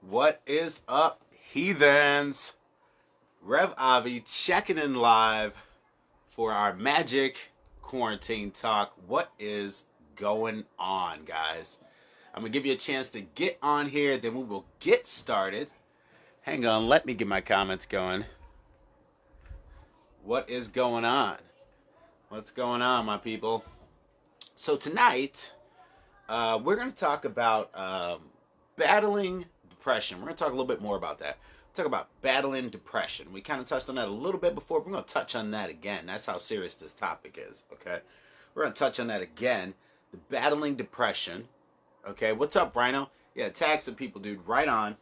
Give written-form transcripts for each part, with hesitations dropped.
What is up, heathens? Rev Avi checking in live for our magic quarantine talk. What is going on, guys? I'm gonna give you a chance to get on here, then we will get started. Hang on, let me get my comments going. What is going on? What's going on, my people? So tonight, we're gonna talk about battling depression. We're going to talk a little bit more about that. Talk about battling depression. We kind of touched on that a little bit before. We're going to touch on that again. That's how serious this topic is, okay? We're going to touch on that again. The battling depression, okay? What's up, Rhino? Yeah, tag some people, dude. Right on.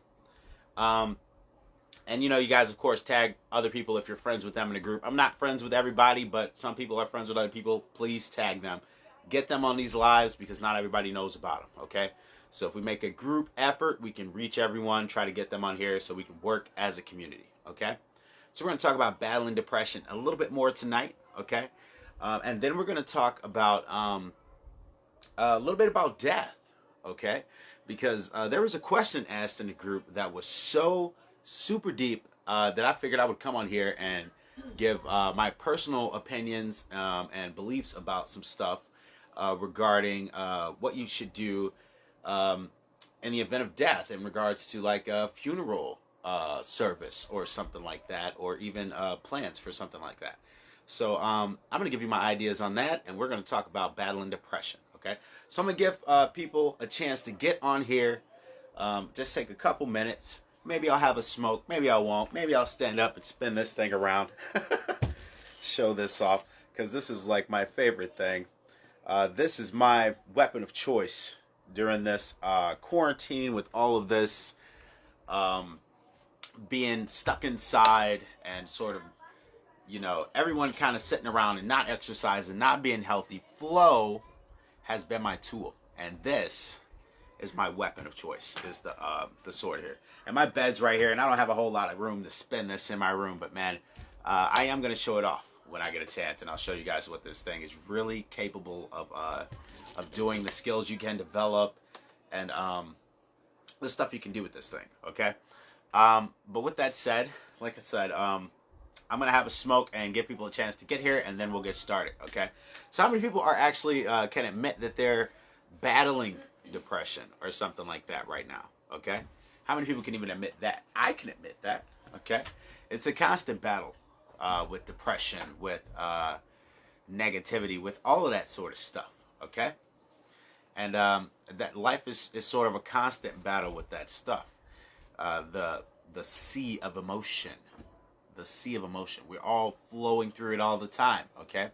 And, you guys, of course, tag other people if you're friends with them in a group. I'm not friends with everybody, but some people are friends with other people. Please tag them. Get them on these lives because not everybody knows about them, okay? So if we make a group effort, we can reach everyone, try to get them on here so we can work as a community, okay? So we're going to talk about battling depression a little bit more tonight, okay? And then we're going to talk about a little bit about death, okay? Because there was a question asked in the group that was so super deep that I figured I would come on here and give my personal opinions and beliefs about some stuff regarding what you should do in the event of death in regards to like a funeral service or something like that, or even plans for something like that. So I'm going to give you my ideas on that, and we're going to talk about battling depression, okay? So I'm going to give people a chance to get on here, just take a couple minutes. Maybe I'll have a smoke, maybe I won't. Maybe I'll stand up and spin this thing around, show this off, because this is like my favorite thing. This is my weapon of choice during this quarantine, with all of this being stuck inside and sort of, everyone kind of sitting around and not exercising, not being healthy. Flow has been my tool, and this is my weapon of choice, is the sword here. And my bed's right here, and I don't have a whole lot of room to spin this in my room, but man, I am going to show it off when I get a chance, and I'll show you guys what this thing is really capable of doing, the skills you can develop, and the stuff you can do with this thing, okay? But with that said, like I said, I'm going to have a smoke and give people a chance to get here, and then we'll get started, okay? So how many people are actually can admit that they're battling depression or something like that right now, okay? How many people can even admit that? I can admit that, okay? It's a constant battle with depression, with negativity, with all of that sort of stuff, okay? And that life is sort of a constant battle with that stuff. The sea of emotion. The sea of emotion. We're all flowing through it all the time, okay?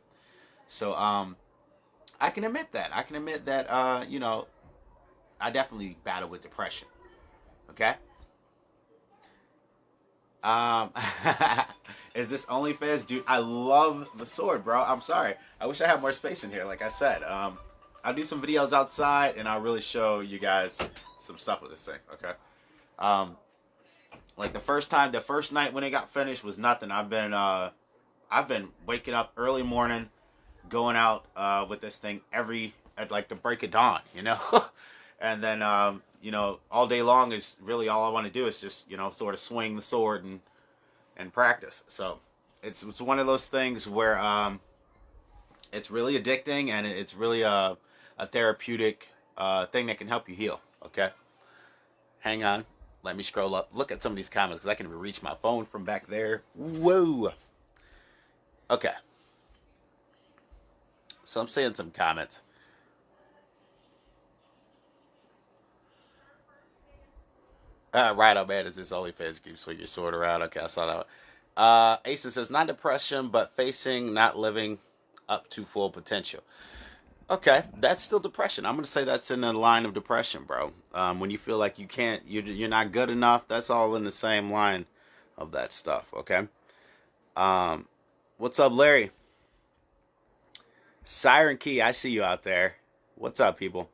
So I can admit that. I can admit that, I definitely battle with depression, okay? Is this OnlyFans? Dude, I love the sword, bro. I'm sorry. I wish I had more space in here, like I said. I'll do some videos outside, and I'll really show you guys some stuff with this thing, okay? Like the first night when it got finished was nothing. I've been waking up early morning, going out with this thing at like the break of dawn, and then all day long is really all I want to do is just sort of swing the sword and practice. So it's one of those things where it's really addicting, and it's really a therapeutic thing that can help you heal, okay? Hang on. Let me scroll up. Look at some of these comments because I can even reach my phone from back there. Whoa. Okay. So I'm seeing some comments. Right, oh man, is this OnlyFans keep swing your sword around? Okay, I saw that one. Ace says, not depression, but facing not living up to full potential. Okay, that's still depression. I'm gonna say that's in the line of depression, bro. When you feel like you can't, you're not good enough. That's all in the same line of that stuff. Okay. What's up, Larry? Siren Key, I see you out there. What's up, people?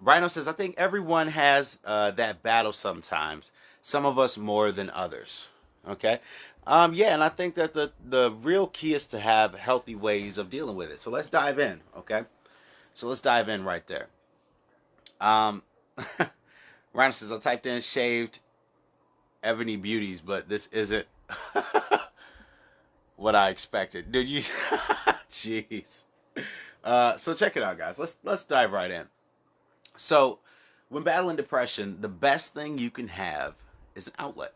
Rhino says, I think everyone has that battle sometimes. Some of us more than others. Okay. Yeah, and I think that the real key is to have healthy ways of dealing with it. So let's dive in, okay? So let's dive in right there. Um, Ryan says, I typed in shaved ebony beauties, but this isn't what I expected. Dude, you jeez. So check it out, guys. Let's dive right in. So when battling depression, the best thing you can have is an outlet.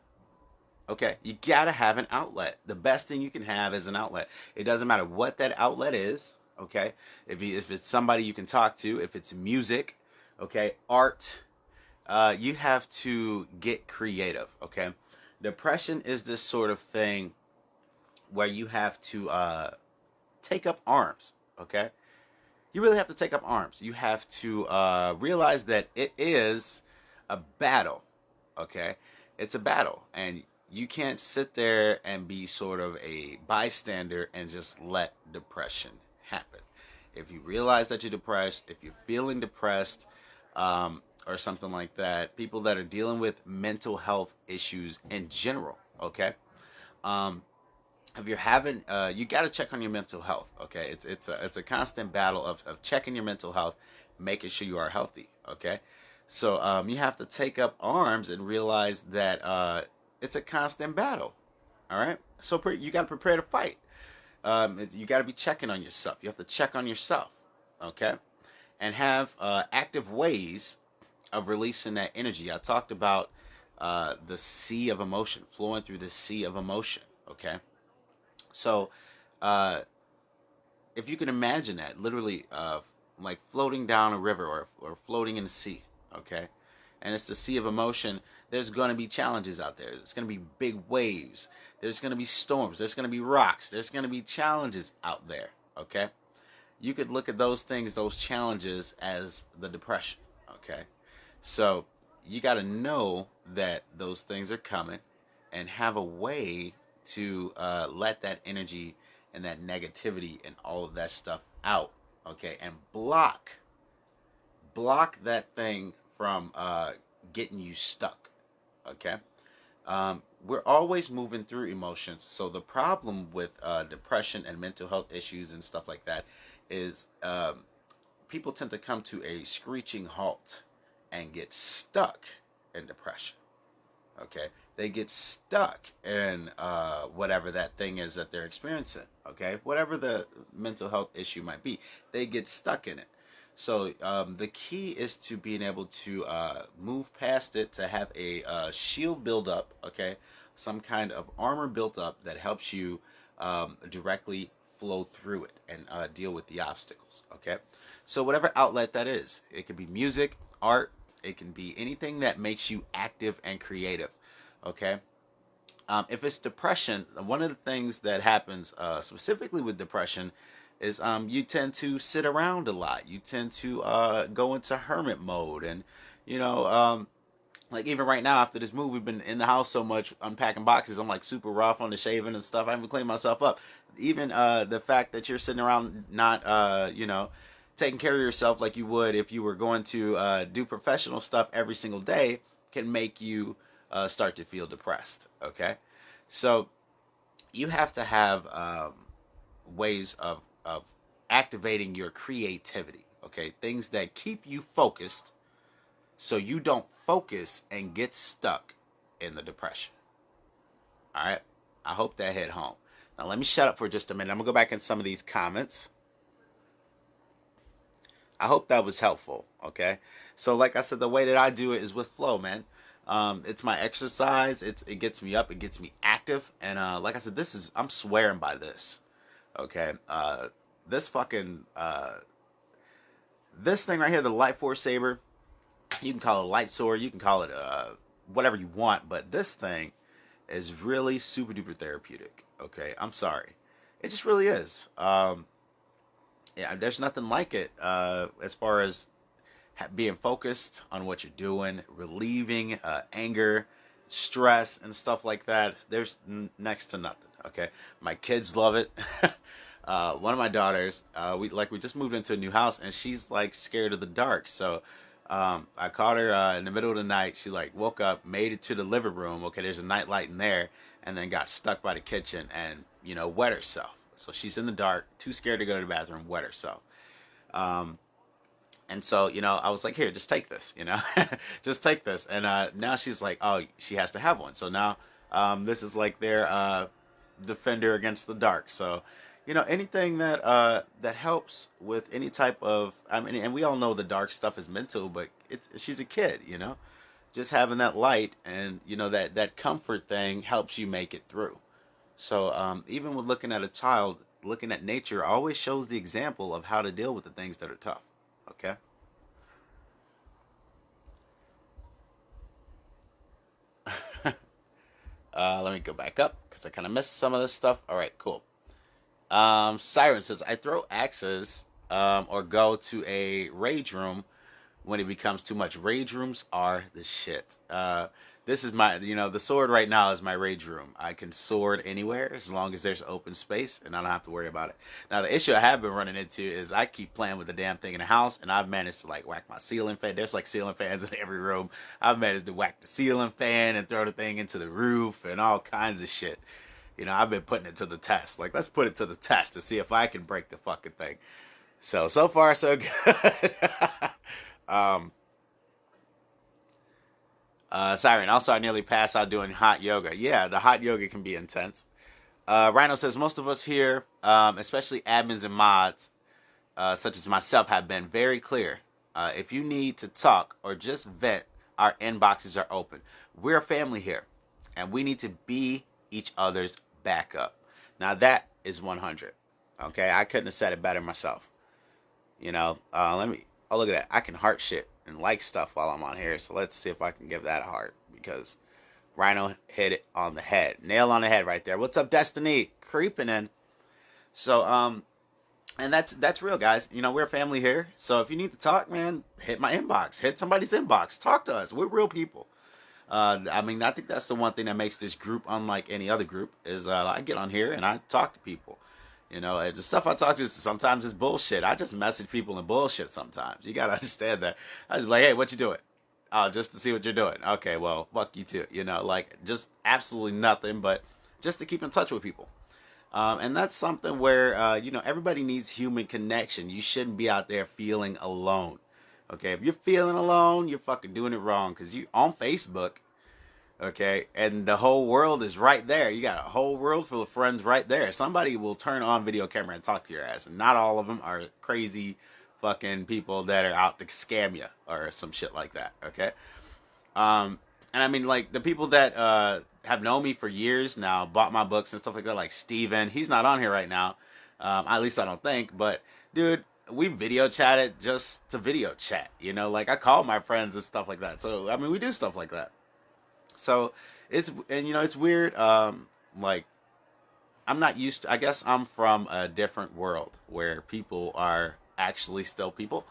Okay, you gotta have an outlet. The best thing you can have is an outlet. It doesn't matter what that outlet is. Okay, if it's somebody you can talk to, if it's music, okay, art, you have to get creative. Okay, depression is this sort of thing where you have to take up arms. Okay, you really have to take up arms. You have to realize that it is a battle. Okay, it's a battle, and you can't sit there and be sort of a bystander and just let depression happen. If you realize that you're depressed, if you're feeling depressed, or something like that, people that are dealing with mental health issues in general, okay, um, if you're having you got to check on your mental health. Okay, it's a constant battle of checking your mental health, making sure you are healthy. Okay, so you have to take up arms and realize that it's a constant battle. All right, so you got to prepare to fight. You got to be checking on yourself. You have to check on yourself. Okay, and have active ways of releasing that energy. I talked about the sea of emotion, flowing through the sea of emotion. Okay, so, uh, if you can imagine that, literally, like floating down a river or floating in the sea, okay? And it's the sea of emotion. There's going to be challenges out there. There's going to be big waves. There's going to be storms. There's going to be rocks. There's going to be challenges out there, okay? You could look at those things, those challenges, as the depression, okay? So, you got to know that those things are coming and have a way to let that energy and that negativity and all of that stuff out, okay, and block that thing from getting you stuck, okay. We're always moving through emotions. So the problem with depression and mental health issues and stuff like that is people tend to come to a screeching halt and get stuck in depression. Okay, they get stuck in whatever that thing is that they're experiencing. Okay, whatever the mental health issue might be, they get stuck in it. So the key is to being able to move past it, to have a shield build up. Okay, some kind of armor built up that helps you directly flow through it and deal with the obstacles. Okay, so whatever outlet that is, it could be music, art, it can be anything that makes you active and creative. Okay. If it's depression, one of the things that happens specifically with depression is you tend to sit around a lot. You tend to go into hermit mode. And, you know, like even right now after this move, we've been in the house so much unpacking boxes. I'm like super rough on the shaving and stuff. I haven't cleaned myself up. Even the fact that you're sitting around not, taking care of yourself like you would if you were going to do professional stuff every single day can make you start to feel depressed. Okay, so you have to have ways of activating your creativity. Okay, things that keep you focused so you don't focus and get stuck in the depression. All right, I hope that hit home. Now let me shut up for just a minute. I'm gonna go back in some of these comments. I hope that was helpful. Okay. So, like I said, the way that I do it is with flow, man. It's my exercise. It gets me up. It gets me active. And like I said, I'm swearing by this. Okay. This fucking this thing right here, the Light Force Saber. You can call it a light sword. You can call it whatever you want. But this thing is really super duper therapeutic. Okay. I'm sorry. It just really is. Yeah, there's nothing like it as far as being focused on what you're doing, relieving anger, stress, and stuff like that. There's next to nothing. Okay, my kids love it. One of my daughters, we just moved into a new house, and she's like scared of the dark. So I caught her in the middle of the night. She like woke up, made it to the living room. Okay, there's a night light in there, and then got stuck by the kitchen and wet herself. So she's in the dark, too scared to go to the bathroom, wet herself. Um, And so, I was like, here, just take this, just take this. And now she's like, oh, she has to have one. So now this is like their defender against the dark. So, anything that helps with any type of, I mean, and we all know the dark stuff is mental, but she's a kid, just having that light and that comfort thing helps you make it through. So even with looking at a child, looking at nature always shows the example of how to deal with the things that are tough. Okay. Let me go back up because I kind of missed some of this stuff. All right, cool. Siren says, I throw axes or go to a rage room when it becomes too much. Rage rooms are the shit. This is my, the sword right now is my rage room. I can sword anywhere as long as there's open space and I don't have to worry about it. Now, the issue I have been running into is I keep playing with the damn thing in the house and I've managed to like whack my ceiling fan. There's like ceiling fans in every room. I've managed to whack the ceiling fan and throw the thing into the roof and all kinds of shit. I've been putting it to the test. Like, let's put it to the test to see if I can break the fucking thing. So far, so good. um, Siren, also, I nearly passed out doing hot yoga. Yeah, the hot yoga can be intense. Rhino says, most of us here, especially admins and mods, such as myself, have been very clear. If you need to talk or just vent, our inboxes are open. We're a family here, and we need to be each other's backup. Now, that is 100. Okay, I couldn't have said it better myself. Let me. Oh, look at that. I can heart shit and like stuff while I'm on here. So let's see if I can give that a heart because Rhino hit it on the head. Nail on the head right there. What's up, Destiny? Creeping in. So, and that's real, guys. We're a family here. So if you need to talk, man, hit my inbox. Hit somebody's inbox. Talk to us. We're real people. I mean, I think that's the one thing that makes this group unlike any other group is I get on here and I talk to people. The stuff I talk to sometimes is bullshit. I just message people and bullshit sometimes. You gotta understand that. I just be like, hey, what you doing? Oh, just to see what you're doing. Okay, well, fuck you too. Like just absolutely nothing, but just to keep in touch with people. And that's something where, everybody needs human connection. You shouldn't be out there feeling alone. Okay, if you're feeling alone, you're fucking doing it wrong because you on Facebook. Okay, and the whole world is right there. You got a whole world full of friends right there. Somebody will turn on video camera and talk to your ass, and not all of them are crazy fucking people that are out to scam you or some shit like that. Okay, and I mean, like the people that have known me for years now, bought my books and stuff like that, like Steven. He's not on here right now, at least I don't think. But dude, we video chatted just to video chat. Like I call my friends and stuff like that. So I mean, we do stuff like that. So it's weird. Like I'm not used to. I guess I'm from a different world where people are actually still people,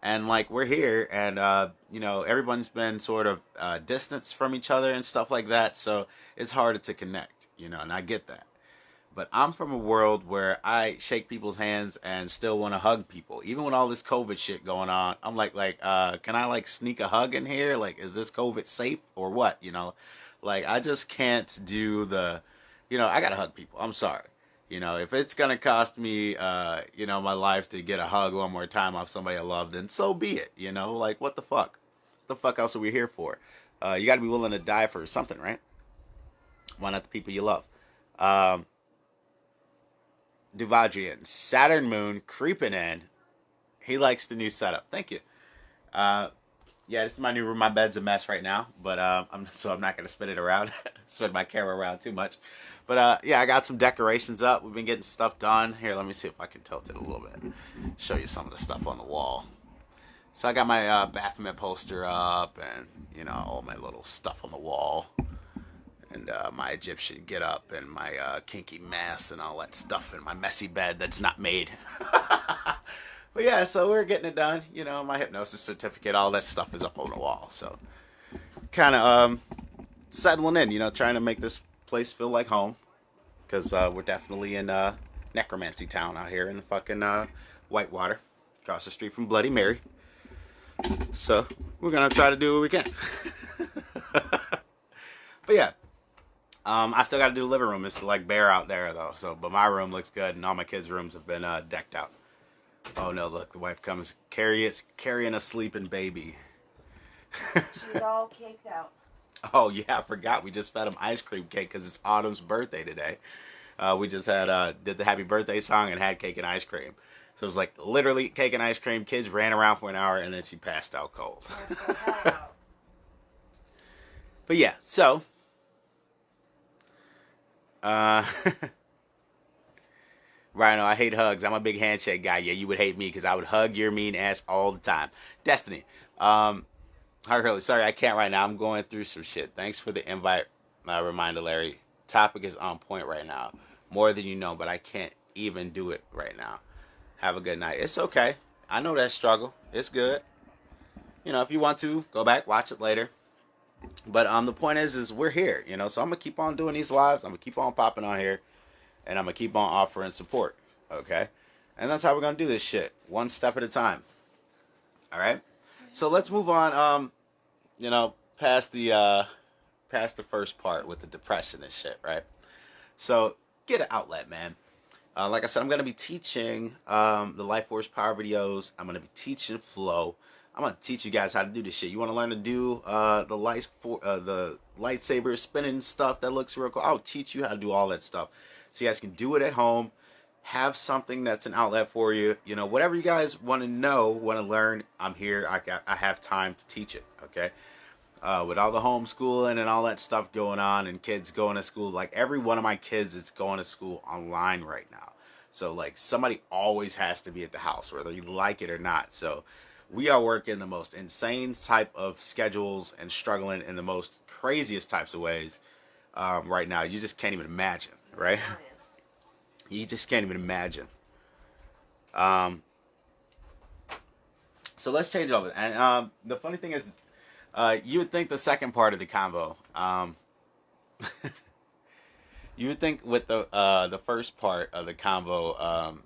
and like we're here, and everyone's been sort of distanced from each other and stuff like that. So it's harder to connect, and I get that. But I'm from a world where I shake people's hands and still want to hug people, even with all this COVID shit going on. I'm like, can I like sneak a hug in here? Like, is this COVID safe or what? Like I just can't do the, I gotta hug people. I'm sorry. If it's gonna cost me, my life to get a hug one more time off somebody I love, then so be it. Like what the fuck? What the fuck else are we here for? You gotta be willing to die for something, right? Why not the people you love? Duvadrian, Saturn Moon creeping in. He likes the new setup. Thank you. Yeah, this is my new room. My bed's a mess right now, but I'm not gonna spin it around, spin my camera around too much. But yeah, I got some decorations up. We've been getting stuff done. Here, let me see if I can tilt it a little bit. Show you some of the stuff on the wall. So I got my Baphomet poster up, and all my little stuff on the wall. And my Egyptian get up and my kinky mass and all that stuff in my messy bed that's not made. But yeah, so we're getting it done. My hypnosis certificate, all that stuff is up on the wall. So kind of settling in, trying to make this place feel like home. Because we're definitely in necromancy town out here in fucking Whitewater. Across the street from Bloody Mary. So we're going to try to do what we can. But yeah. I still got to do the living room. It's like bare out there though. But my room looks good, and all my kids' rooms have been decked out. Oh no! Look, the wife comes carrying a sleeping baby. She's all caked out. Oh yeah, I forgot. We just fed him ice cream cake because it's Autumn's birthday today. We just had did the happy birthday song and had cake and ice cream. So it was like literally cake and ice cream. Kids ran around for an hour and then she passed out cold. Passed the hell out. But yeah, so uh, Rhino, I hate hugs. I'm a big handshake guy. Yeah, you would hate me because I would hug your mean ass all the time. Destiny, Hi Hurley. Sorry, I can't right now. I'm going through some shit. Thanks for the invite. Reminder, Larry. Topic is on point right now, more than you know, but I can't even do it right now. Have a good night. It's okay. I know that struggle. It's good. You know, if you want to go back, watch it later. But the point is we're here. You know, so I'm gonna keep on doing these lives. I'm gonna keep on popping on here, and I'm gonna keep on offering support. Okay, and that's how we're gonna do this shit, one step at a time. All right. So let's move on. You know, past the first part with the depression and shit, right? So get an outlet, man. Like I said, I'm going to be teaching the Life Force Power videos. I'm going to be teaching flow. I'm going to teach you guys how to do this shit. You want to learn to do the lightsaber spinning stuff that looks real cool? I'll teach you how to do all that stuff, so you guys can do it at home. Have something that's an outlet for you. You know, whatever you guys want to know, want to learn, I'm here. I have time to teach it. Okay. With all the homeschooling and all that stuff going on and kids going to school, like every one of my kids is going to school online right now. So like somebody always has to be at the house, whether you like it or not. So we are working the most insane type of schedules and struggling in the most craziest types of ways right now. You just can't even imagine, right? You just can't even imagine. Um, so let's change it over. And the funny thing is, you would think the second part of the convo, you would think with the first part of the convo,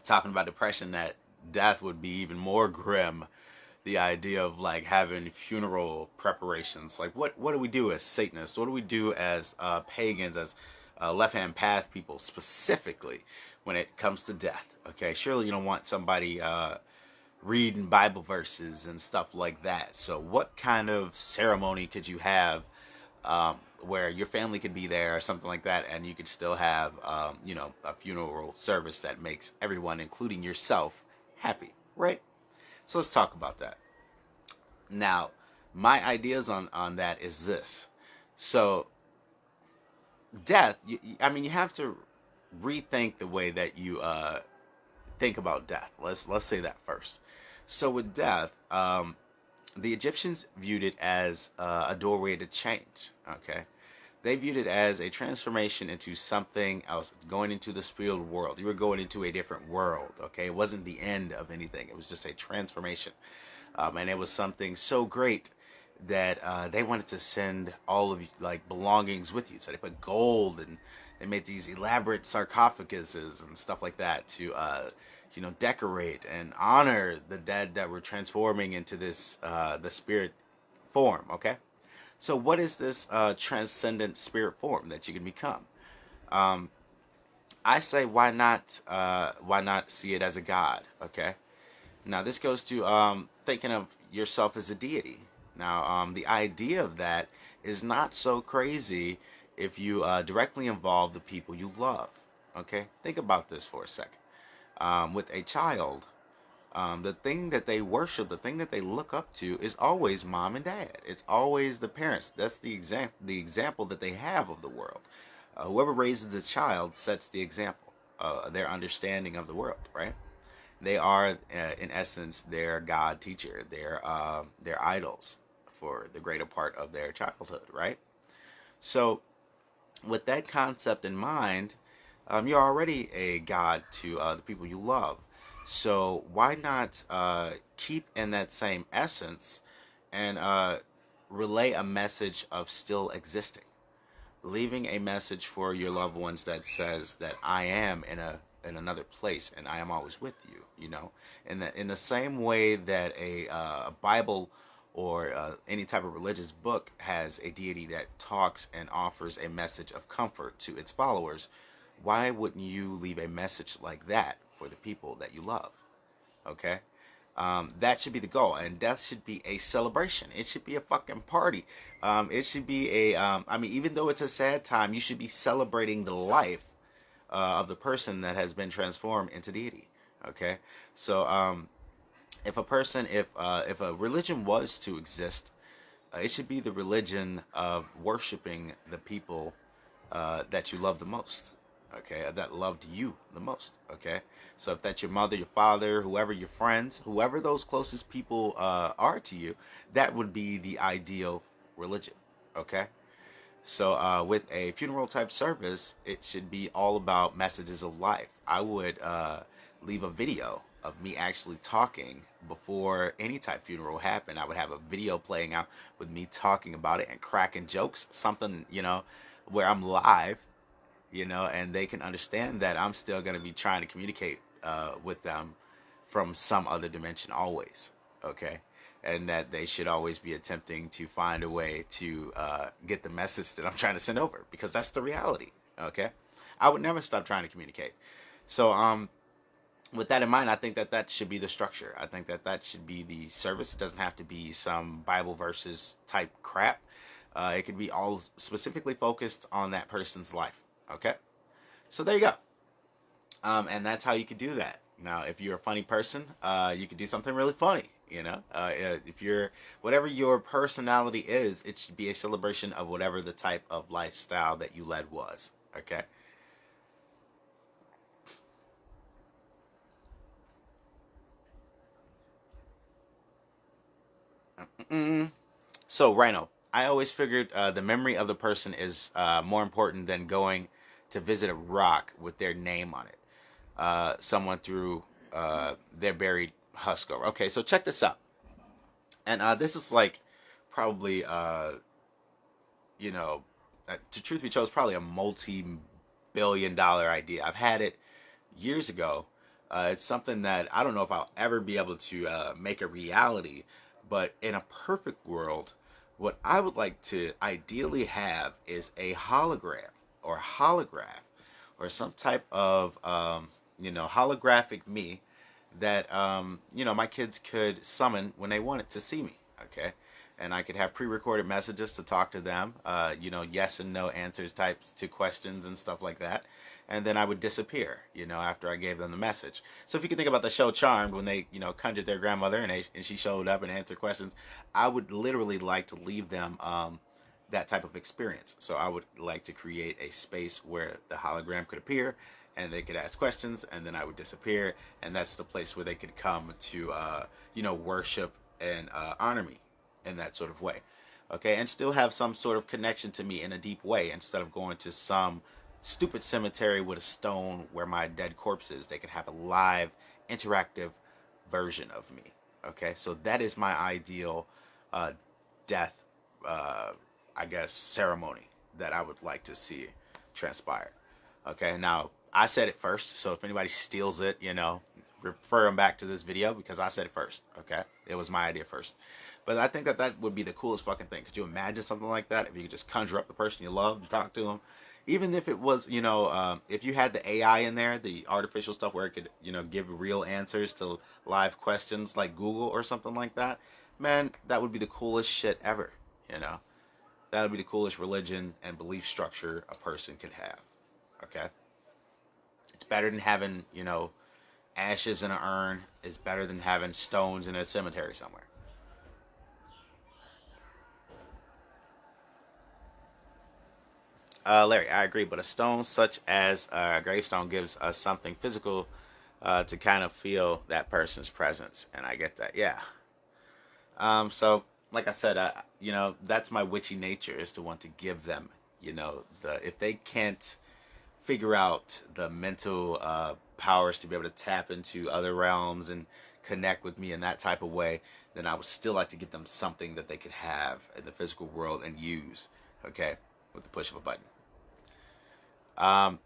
talking about depression, that death would be even more grim. The idea of like having funeral preparations, like what do we do as Satanists? What do we do as pagans, as left hand path people specifically when it comes to death? Okay, surely you don't want somebody reading Bible verses and stuff like that. So, what kind of ceremony could you have where your family could be there or something like that, and you could still have, you know, a funeral service that makes everyone, including yourself, happy, right? So, let's talk about that. Now, my ideas on that is this. So, death, I mean, you have to rethink the way that you think about death. Let's say that first. So with death, the Egyptians viewed it as a doorway to change. Okay, they viewed it as a transformation into something else, going into the spiritual world. You were going into a different world. Okay, it wasn't the end of anything. It was just a transformation, and it was something so great that they wanted to send all of like belongings with you. So they put gold and they made these elaborate sarcophaguses and stuff like that to you know, decorate and honor the dead that were transforming into this the spirit form. Okay, so what is this transcendent spirit form that you can become? I say why not see it as a god? Okay, now this goes to thinking of yourself as a deity. Now the idea of that is not so crazy if you directly involve the people you love. Okay, think about this for a second. With a child, the thing that they worship, the thing that they look up to, is always mom and dad. It's always the parents. That's the example that they have of the world. Whoever raises a child sets the example, their understanding of the world, right? They are, in essence, their God teacher, their idols for the greater part of their childhood, right? So, with that concept in mind, you're already a God to the people you love. So why not keep in that same essence and relay a message of still existing, leaving a message for your loved ones that says that I am in another place and I am always with you. You know, in the same way that a Bible or any type of religious book has a deity that talks and offers a message of comfort to its followers, why wouldn't you leave a message like that for the people that you love. Okay? That should be the goal, and death should be a celebration. It should be a fucking party. It should be I mean, even though it's a sad time, you should be celebrating the life of the person that has been transformed into deity. Okay? So, if a religion was to exist, it should be the religion of worshiping the people that you love the most. Okay, that loved you the most. Okay, so if that's your mother, your father, whoever your friends, whoever those closest people are to you, that would be the ideal religion. Okay, so with a funeral type service, it should be all about messages of life. I would leave a video of me actually talking before any type funeral happened. I would have a video playing out with me talking about it and cracking jokes, something, where I'm live, and they can understand that I'm still going to be trying to communicate with them from some other dimension always. Okay. And that they should always be attempting to find a way to get the message that I'm trying to send over, because that's the reality. Okay. I would never stop trying to communicate. So, with that in mind, I think that that should be the structure. I think that that should be the service. It doesn't have to be some Bible verses type crap. It could be all specifically focused on that person's life. Okay? So there you go. And that's how you could do that. Now, if you're a funny person, you could do something really funny. If you're, whatever your personality is, it should be a celebration of whatever the type of lifestyle that you led was. Okay? So, Rhino, I always figured the memory of the person is more important than going to visit a rock with their name on it. Someone threw their buried husk over. Okay, so check this out. And this is like probably, you know, to truth be told, probably a multi-billion-dollar idea. I've had it years ago. It's something that I don't know if I'll ever be able to make a reality. But in a perfect world, what I would like to ideally have is a hologram or holograph or some type of, holographic me that, my kids could summon when they wanted to see me. Okay. And I could have pre-recorded messages to talk to them, yes and no answers types to questions and stuff like that. And then I would disappear, after I gave them the message. So if you can think about the show Charmed, when they, conjured their grandmother and she showed up and answered questions, I would literally like to leave them that type of experience. So I would like to create a space where the hologram could appear and they could ask questions, and then I would disappear. And that's the place where they could come to, worship and honor me in that sort of way. Okay, and still have some sort of connection to me in a deep way, instead of going to some stupid cemetery with a stone where my dead corpse is. They could have a live, interactive version of me. Okay, so that is my ideal death, I guess, ceremony that I would like to see transpire. Okay, now I said it first, so if anybody steals it, refer them back to this video, because I said it first. Okay, it was my idea first. But I think that that would be the coolest fucking thing. Could you imagine something like that? If you could just conjure up the person you love and talk to them, even if it was, if you had the AI in there, the artificial stuff where it could, give real answers to live questions like Google or something like that, man, that would be the coolest shit ever. That would be the coolest religion and belief structure a person could have. Okay, it's better than having, ashes in an urn. It's better than having stones in a cemetery somewhere. Larry, I agree, but a stone such as a gravestone gives us something physical to kind of feel that person's presence, and I get that. Yeah. So, like I said, that's my witchy nature, is to want to give them, the if they can't figure out the mental powers to be able to tap into other realms and connect with me in that type of way, then I would still like to give them something that they could have in the physical world and use. Okay, with the push of a button. Um,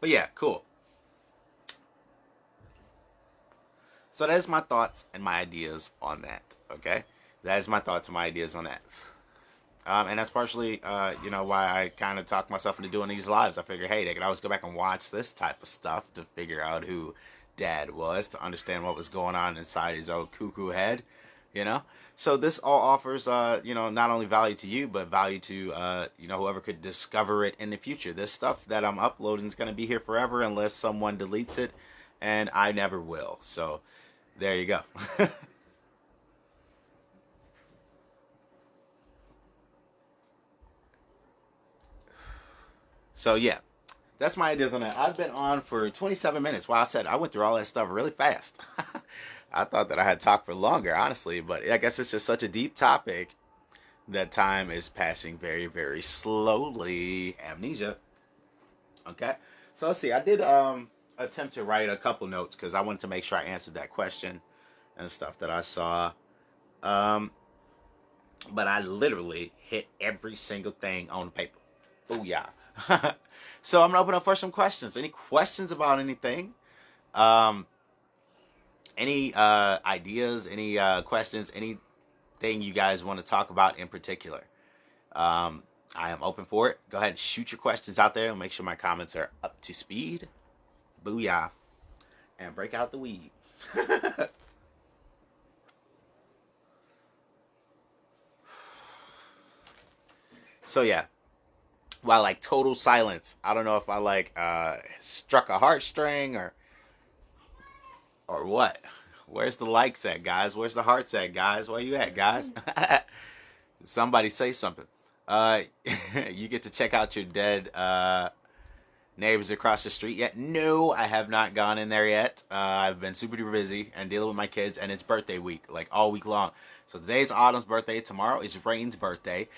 but yeah, cool. So that's my thoughts and my ideas on that. Okay, that is my thoughts and my ideas on that. And that's partially, why I kind of talk myself into doing these lives. I figure, hey, they could always go back and watch this type of stuff to figure out who Dad was, to understand what was going on inside his old cuckoo head, you know. So this all offers, not only value to you, but value to, whoever could discover it in the future. This stuff that I'm uploading is going to be here forever unless someone deletes it, and I never will. So there you go. So yeah, that's my ideas on that. I've been on for 27 minutes. Wow, I said I went through all that stuff really fast. I thought that I had talked for longer, honestly, but I guess it's just such a deep topic that time is passing very, very slowly. Amnesia. Okay, so let's see. I did attempt to write a couple notes because I wanted to make sure I answered that question and stuff that I saw. Um, but I literally hit every single thing on the paper. Oh yeah. So I'm gonna open up for some questions. Any questions about anything? Um, any ideas? Any questions? Anything you guys want to talk about in particular? I am open for it. Go ahead and shoot your questions out there and make sure my comments are up to speed. Booyah. And break out the weed. So yeah. While like total silence. I don't know if I like struck a heartstring or what. Where's the likes at, guys? Where's the hearts at, guys? Where you at, guys? Somebody say something. Uh, you get to check out your dead neighbors across the street yet? No, I have not gone in there yet. I've been super duper busy and dealing with my kids, and it's birthday week, like all week long. So today's Autumn's birthday. Tomorrow is Rain's birthday.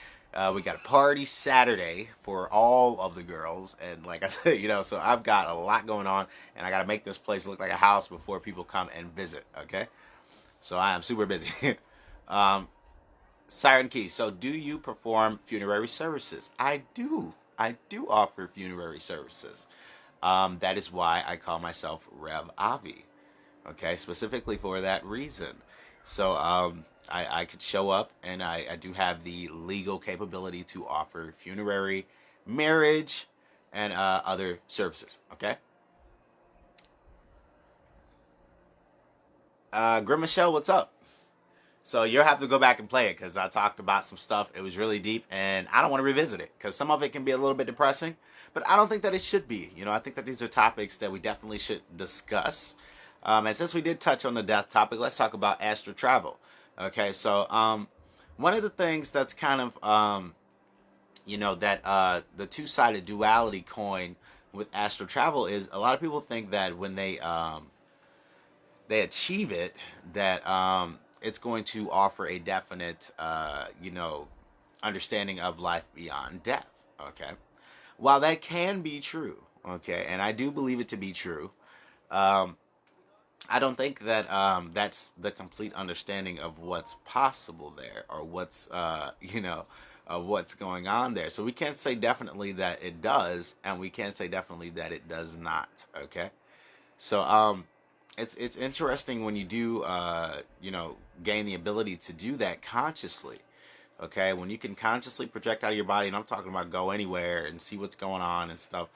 We got a party Saturday for all of the girls, and like I said, so I've got a lot going on, and I got to make this place look like a house before people come and visit. Okay, so I am super busy. um, Siren Key. So, do you perform funerary services? I do. I do offer funerary services. That is why I call myself Rev Avi. Okay, specifically for that reason. So, I could show up, and I do have the legal capability to offer funerary, marriage, and other services. Okay. Grim Michelle, what's up? So you'll have to go back and play it because I talked about some stuff. It was really deep, and I don't want to revisit it because some of it can be a little bit depressing. But I don't think that it should be. I think that these are topics that we definitely should discuss. And since we did touch on the death topic, let's talk about astral travel. Okay, so one of the things that's kind of that the two-sided duality coin with astral travel is a lot of people think that when they achieve it, that it's going to offer a definite, understanding of life beyond death. Okay, while that can be true, okay, and I do believe it to be true, um, I don't think that that's the complete understanding of what's possible there or what's going on there. So we can't say definitely that it does, and we can't say definitely that it does not. Okay, so it's interesting when you do gain the ability to do that consciously. Okay, when you can consciously project out of your body, and I'm talking about go anywhere and see what's going on and stuff.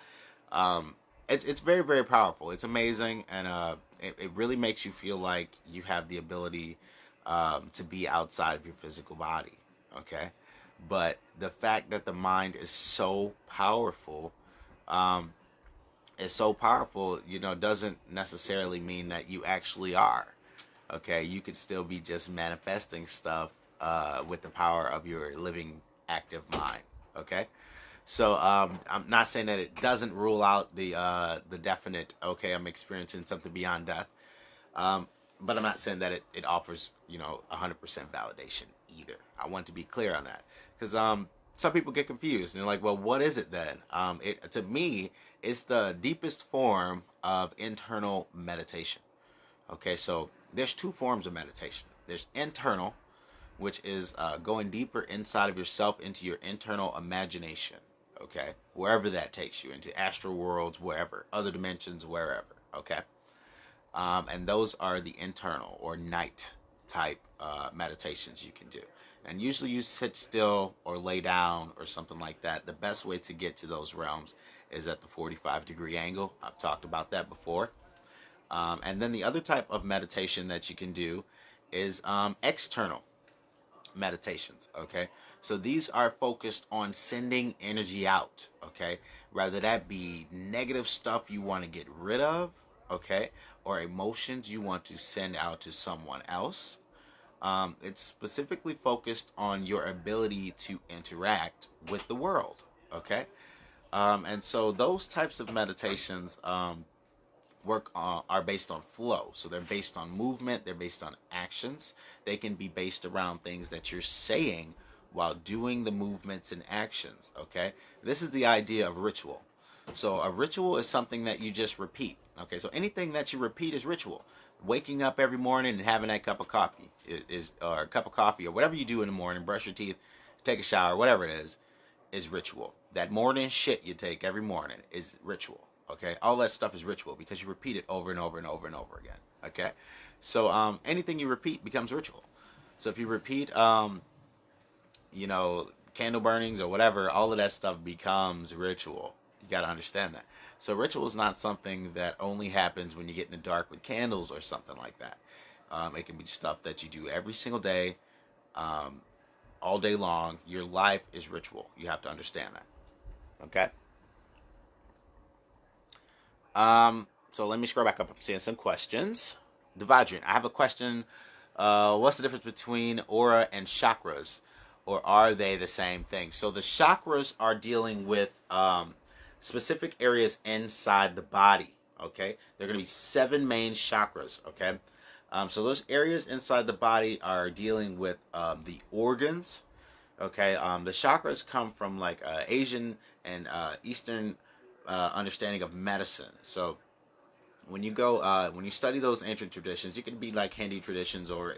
um it's very, very powerful. It's amazing, and it really makes you feel like you have the ability to be outside of your physical body. Okay, but the fact that the mind um is so powerful, doesn't necessarily mean that you actually are. Okay, you could still be just manifesting stuff with the power of your living, active mind. Okay, so I'm not saying that it doesn't rule out the definite. Okay, I'm experiencing something beyond death, but I'm not saying that it offers 100% validation either. I want to be clear on that because some people get confused and they're like, well, what is it then? It to me, it's the deepest form of internal meditation. Okay, so there's two forms of meditation. There's internal, which is going deeper inside of yourself into your internal imagination. Okay, wherever that takes you, into astral worlds, wherever, other dimensions, wherever. Okay, and those are the internal or night type meditations you can do. And usually you sit still or lay down or something like that. The best way to get to those realms is at the 45-degree angle. I've talked about that before. And then the other type of meditation that you can do is external meditations. Okay, so these are focused on sending energy out. Okay, whether that be negative stuff you want to get rid of, okay, or emotions you want to send out to someone else. It's specifically focused on your ability to interact with the world. Okay, and so those types of meditations are based on flow. So they're based on movement, they're based on actions. They can be based around things that you're saying while doing the movements and actions. Okay, this is the idea of ritual. So a ritual is something that you just repeat. Okay, so anything that you repeat is ritual. Waking up every morning and having that cup of coffee or a cup of coffee, or whatever you do in the morning, brush your teeth, take a shower, whatever it is ritual. That morning shit you take every morning is ritual. Okay, all that stuff is ritual because you repeat it over and over and over and over again. Okay, so anything you repeat becomes ritual. So if you repeat, candle burnings or whatever, all of that stuff becomes ritual. You got to understand that. So ritual is not something that only happens when you get in the dark with candles or something like that. It can be stuff that you do every single day, all day long. Your life is ritual. You have to understand that. Okay. So let me scroll back up. I'm seeing some questions. Devadrian, I have a question. What's the difference between aura and chakras? Or are they the same thing? So the chakras are dealing with specific areas inside the body. Okay, they're going to be 7 main chakras. Okay, so those areas inside the body are dealing with the organs. Okay, the chakras come from like Asian and Eastern understanding of medicine. So when you study those ancient traditions, you can be like Hindu traditions or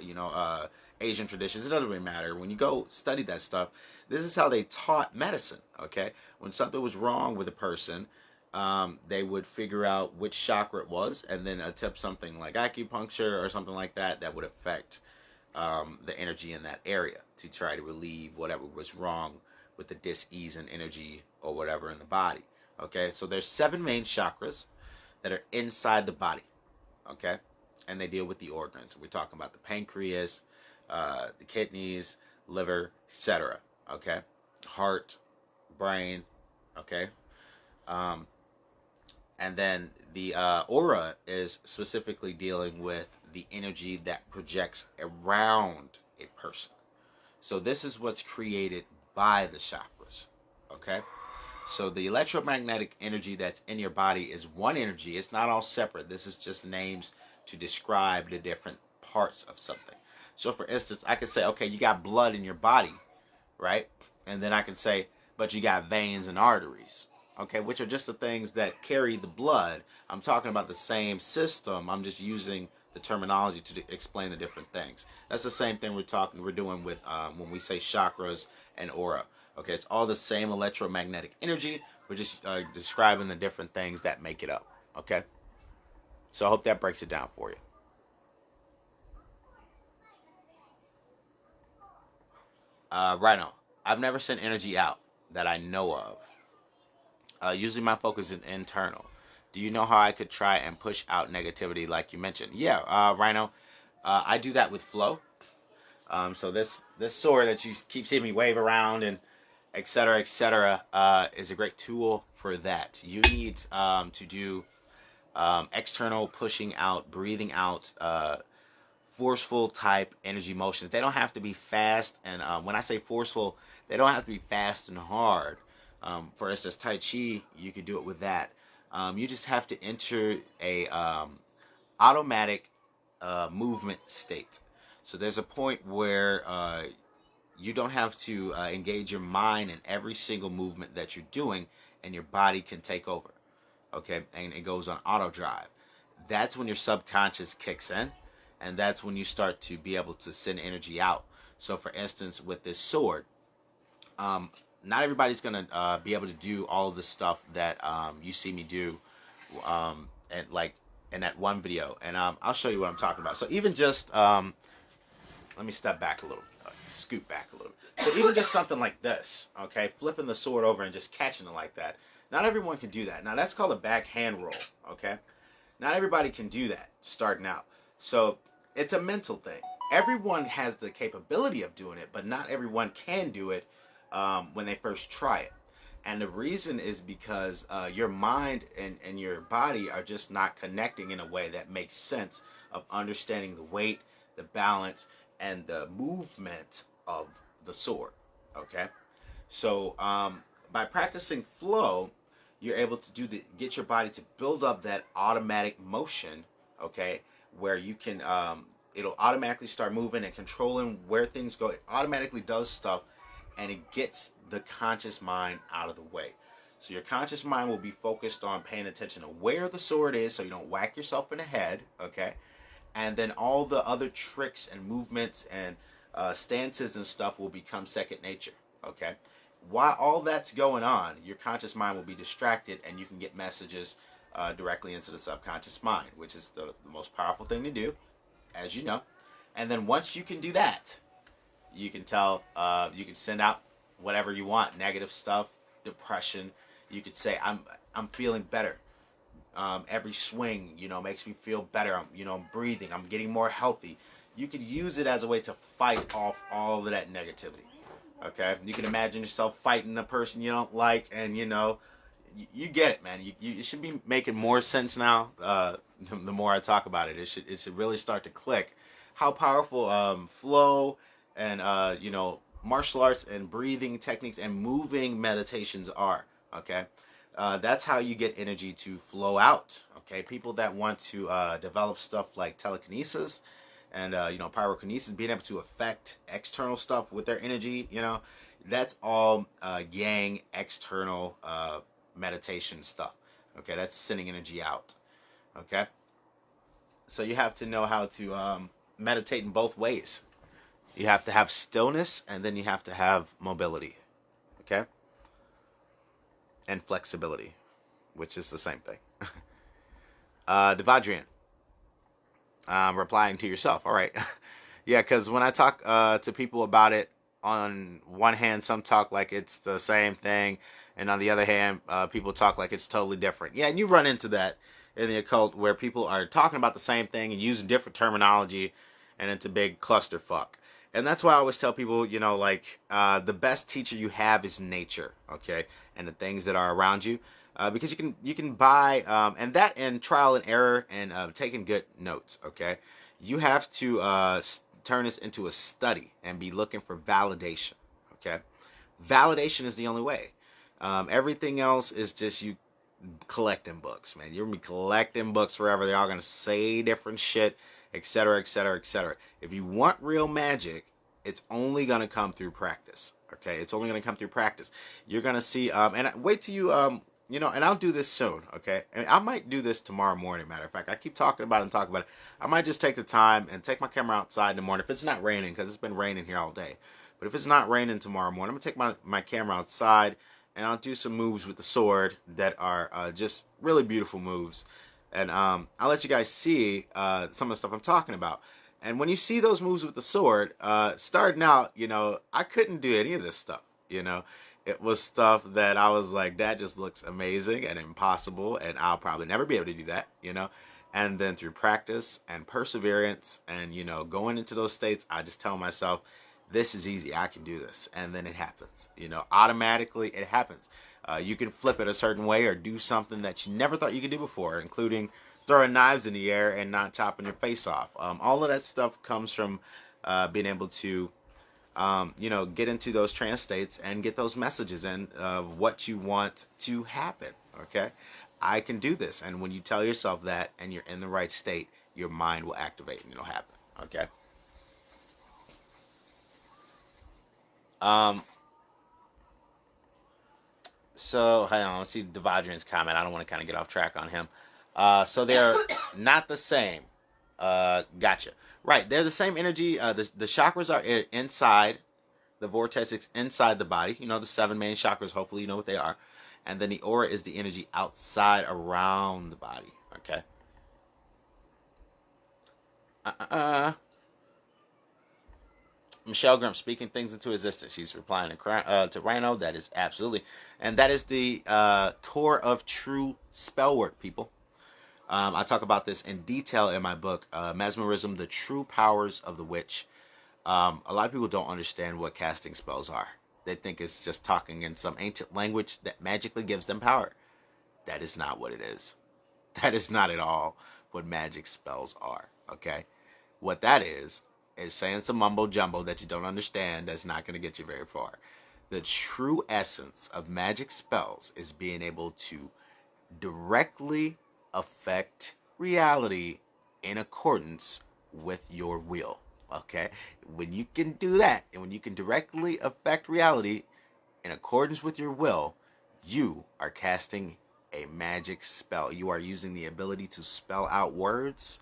Asian traditions. It doesn't really matter. When you go study that stuff, this is how they taught medicine. Okay, when something was wrong with a person, they would figure out which chakra it was, and then attempt something like acupuncture or something like that that would affect the energy in that area to try to relieve whatever was wrong with the dis-ease and energy or whatever in the body. Okay, so there's 7 main chakras that are inside the body. Okay, and they deal with the organs. We're talking about the pancreas, the kidneys, liver, etc. Okay, heart, brain. Okay, and then the aura is specifically dealing with the energy that projects around a person. So this is what's created by the chakras. Okay. So the electromagnetic energy that's in your body is one energy. It's not all separate. This is just names to describe the different parts of something. So for instance, I could say, okay, you got blood in your body, right? And then I can say, but you got veins and arteries, okay, which are just the things that carry the blood. I'm talking about the same system. I'm just using the terminology to explain the different things. That's the same thing we're doing with when we say chakras and aura. Okay, it's all the same electromagnetic energy. We're just describing the different things that make it up. Okay, so I hope that breaks it down for you. Rhino, I've never sent energy out that I know of. Usually my focus is internal. Do you know how I could try and push out negativity like you mentioned? Yeah, Rhino, I do that with flow. So this sword that you keep seeing me wave around and etc., is a great tool for that. You need to do external pushing out, breathing out, forceful type energy motions. They don't have to be fast, and when I say forceful, they don't have to be fast and hard. For instance, Tai Chi, you could do it with that. You just have to enter a automatic movement state. So there's a point where you don't have to engage your mind in every single movement that you're doing, and your body can take over. Okay, and it goes on auto drive. That's when your subconscious kicks in, and that's when you start to be able to send energy out. So for instance, with this sword, not everybody's gonna be able to do all of the stuff that you see me do, and like in that one video. And I'll show you what I'm talking about. So even just let me step back a little, scoot back a little. So even just something like this, okay, flipping the sword over and just catching it like that. Not everyone can do that. Now that's called a backhand roll, okay? Not everybody can do that starting out. So it's a mental thing. Everyone has the capability of doing it, but not everyone can do it when they first try it. And the reason is because your mind and your body are just not connecting in a way that makes sense of understanding the weight, the balance, and the movement of the sword. Okay? So by practicing flow, you're able to get your body to build up that automatic motion, okay, where you can it'll automatically start moving and controlling where things go. It automatically does stuff, and it gets the conscious mind out of the way. So your conscious mind will be focused on paying attention to where the sword is, so you don't whack yourself in the head, okay? And then all the other tricks and movements and stances and stuff will become second nature, okay? While all that's going on, your conscious mind will be distracted, and you can get messages directly into the subconscious mind, which is the most powerful thing to do, as you know. And then once you can do that, you can you can send out whatever you want, negative stuff, depression. You could say, I'm feeling better. Every swing, makes me feel better. I'm breathing. I'm getting more healthy. You could use it as a way to fight off all of that negativity. Okay, you can imagine yourself fighting a person you don't like, and you get it, man. It should be making more sense now. The more I talk about it, it should really start to click how powerful flow and martial arts and breathing techniques and moving meditations are. Okay, that's how you get energy to flow out. Okay, people that want to develop stuff like telekinesis and pyrokinesis, being able to affect external stuff with their energy, that's all yang external meditation stuff. Okay, that's sending energy out. Okay, so you have to know how to meditate in both ways. You have to have stillness, and then you have to have mobility. Okay, and flexibility, which is the same thing. Devadrian, replying to yourself. All right. Yeah, because when I talk to people about it, on one hand, some talk like it's the same thing, and on the other hand, people talk like it's totally different. Yeah, and you run into that in the occult where people are talking about the same thing and using different terminology, and it's a big clusterfuck. And that's why I always tell people, the best teacher you have is nature, okay, and the things that are around you, because you can buy and trial and error and taking good notes, okay. You have to turn this into a study and be looking for validation, okay. Validation is the only way. Everything else is just you collecting books, man. You're gonna be collecting books forever. They're all gonna say different shit, etc., etc., etc. If you want real magic, it's only gonna come through practice. Okay, it's only gonna come through practice. You're gonna see, and wait till you, and I'll do this soon. Okay, I mean, I might do this tomorrow morning. Matter of fact, I keep talking about it and talking about it. I might just take the time and take my camera outside in the morning if it's not raining, because it's been raining here all day. But if it's not raining tomorrow morning, I'm gonna take my camera outside, and I'll do some moves with the sword that are just really beautiful moves. And I'll let you guys see some of the stuff I'm talking about. And when you see those moves with the sword, starting out, I couldn't do any of this stuff. It was stuff that I was like, that just looks amazing and impossible, and I'll probably never be able to do that. And then through practice and perseverance and, going into those states, I just tell myself, this is easy. I can do this. And then it happens. Automatically it happens. You can flip it a certain way or do something that you never thought you could do before, including throwing knives in the air and not chopping your face off. All of that stuff comes from being able to, get into those trance states and get those messages and what you want to happen. Okay? I can do this. And when you tell yourself that and you're in the right state, your mind will activate and it'll happen. Okay? So, hang on, let's see Devadrian's comment. I don't want to kind of get off track on him. So they're not the same. Gotcha. Right, they're the same energy. The chakras are inside. The vortex is inside the body. The 7 main chakras. Hopefully you know what they are. And then the aura is the energy outside around the body. Okay. Michelle Grimm speaking things into existence. She's replying to Rhino. That is absolutely, and that is the core of true spell work, people. I talk about this in detail in my book, Mesmerism: The True Powers of the Witch. A lot of people don't understand what casting spells are. They think it's just talking in some ancient language that magically gives them power. That is not what it is. That is not at all what magic spells are. Okay, what that is saying some mumbo jumbo that you don't understand. That's not going to get you very far. The true essence of magic spells is being able to directly affect reality in accordance with your will. Okay, when you can do that, and when you can directly affect reality in accordance with your will, you are casting a magic spell. You are using the ability to spell out words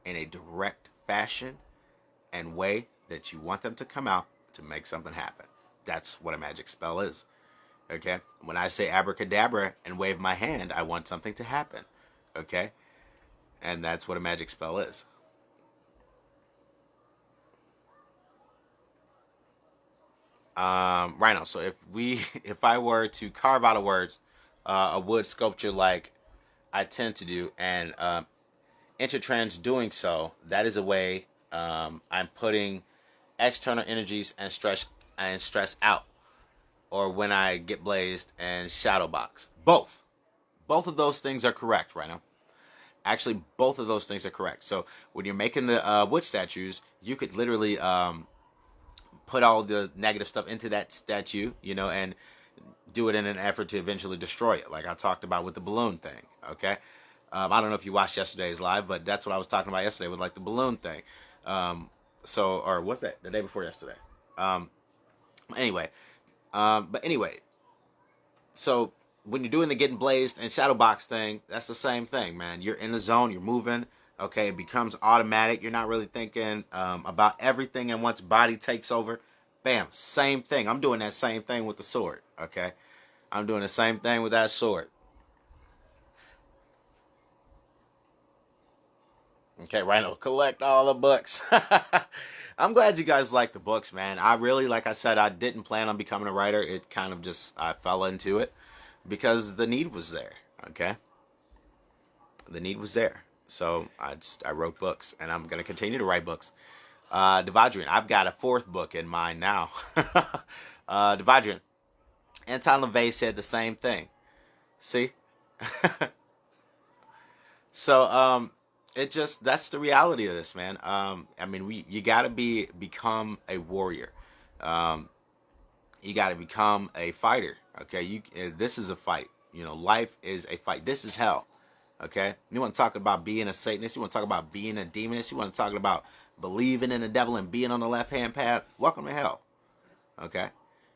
in a direct fashion and way that you want them to come out to make something happen. That's what a magic spell is. Okay? When I say abracadabra and wave my hand, I want something to happen. Okay? And that's what a magic spell is. Rhino. So if I were to carve out a wood sculpture like I tend to do, and intertrans doing so, that is a way I'm putting external energies and stress out, or when I get blazed and shadow box. Both of those things are correct, Rhino. Actually, both of those things are correct. So when you're making the wood statues, you could literally put all the negative stuff into that statue, and do it in an effort to eventually destroy it, like I talked about with the balloon thing. Okay, I don't know if you watched yesterday's live, but that's what I was talking about yesterday with like the balloon thing. Or what's that? The day before yesterday. Um, anyway, but anyway, so when you're doing the getting blazed and shadow box thing, that's the same thing, man. You're in the zone, you're moving. Okay, it becomes automatic. You're not really thinking about everything, and once body takes over, bam, same thing. I'm doing that same thing with the sword. Okay, I'm doing the same thing with that sword. Okay, Rhino, collect all the books. I'm glad you guys like the books, man. I really, like I said, I didn't plan on becoming a writer. It kind of just, I fell into it because the need was there. Okay, the need was there. So I wrote books, and I'm gonna continue to write books. Devadrian, I've got a fourth book in mind now. Devadrian, Anton LaVey said the same thing. See, so it just, that's the reality of this, man. I mean, you gotta become a warrior. Um, you gotta become a fighter. Okay, this is a fight. Life is a fight. This is hell. Okay, you want to talk about being a Satanist? You want to talk about being a demonist? You want to talk about believing in the devil and being on the left hand path? Welcome to hell. Okay,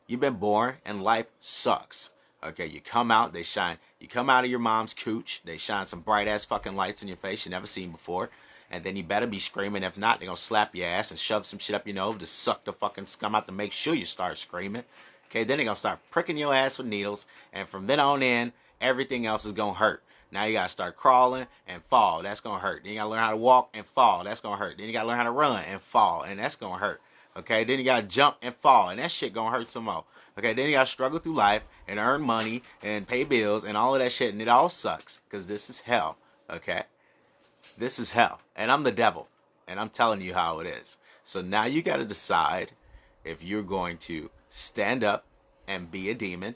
you've been born and life sucks. Okay, you come out, they shine. You come out of your mom's cooch, they shine some bright ass fucking lights in your face you never seen before. And then you better be screaming. If not, they're gonna slap your ass and shove some shit up your nose to suck the fucking scum out to make sure you start screaming. Okay, then they're gonna start pricking your ass with needles. And from then on in, everything else is gonna hurt. Now you gotta start crawling and fall. That's gonna hurt. Then you gotta learn how to walk and fall. That's gonna hurt. Then you gotta learn how to run and fall. And that's gonna hurt. Okay, then you gotta jump and fall. And that shit gonna hurt some more. Okay, then you gotta struggle through life and earn money and pay bills and all of that shit. And it all sucks. Because this is hell. Okay? This is hell. And I'm the devil. And I'm telling you how it is. So now you gotta decide if you're going to stand up and be a demon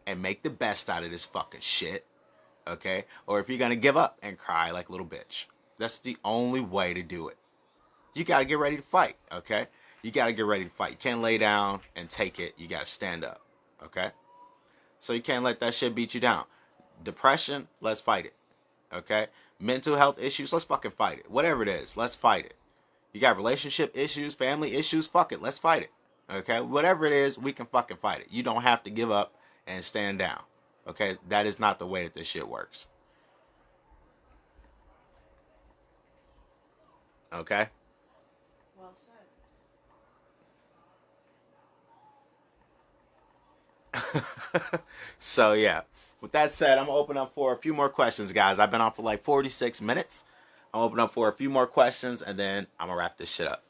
and make the best out of this fucking shit. Okay? Or if you're gonna give up and cry like a little bitch. That's the only way to do it. You gotta get ready to fight. Okay? You gotta get ready to fight. You can't lay down and take it. You gotta stand up. Okay? So you can't let that shit beat you down. Depression, let's fight it. Okay? Mental health issues, let's fucking fight it. Whatever it is, let's fight it. You got relationship issues, family issues, fuck it, let's fight it. Okay? Whatever it is, we can fucking fight it. You don't have to give up and stand down. Okay? That is not the way that this shit works. Okay? Well said. So yeah, with that said, I'm gonna open up for a few more questions, guys. I've been on for like 46 minutes. I'm gonna open up for a few more questions, and then I'm gonna wrap this shit up.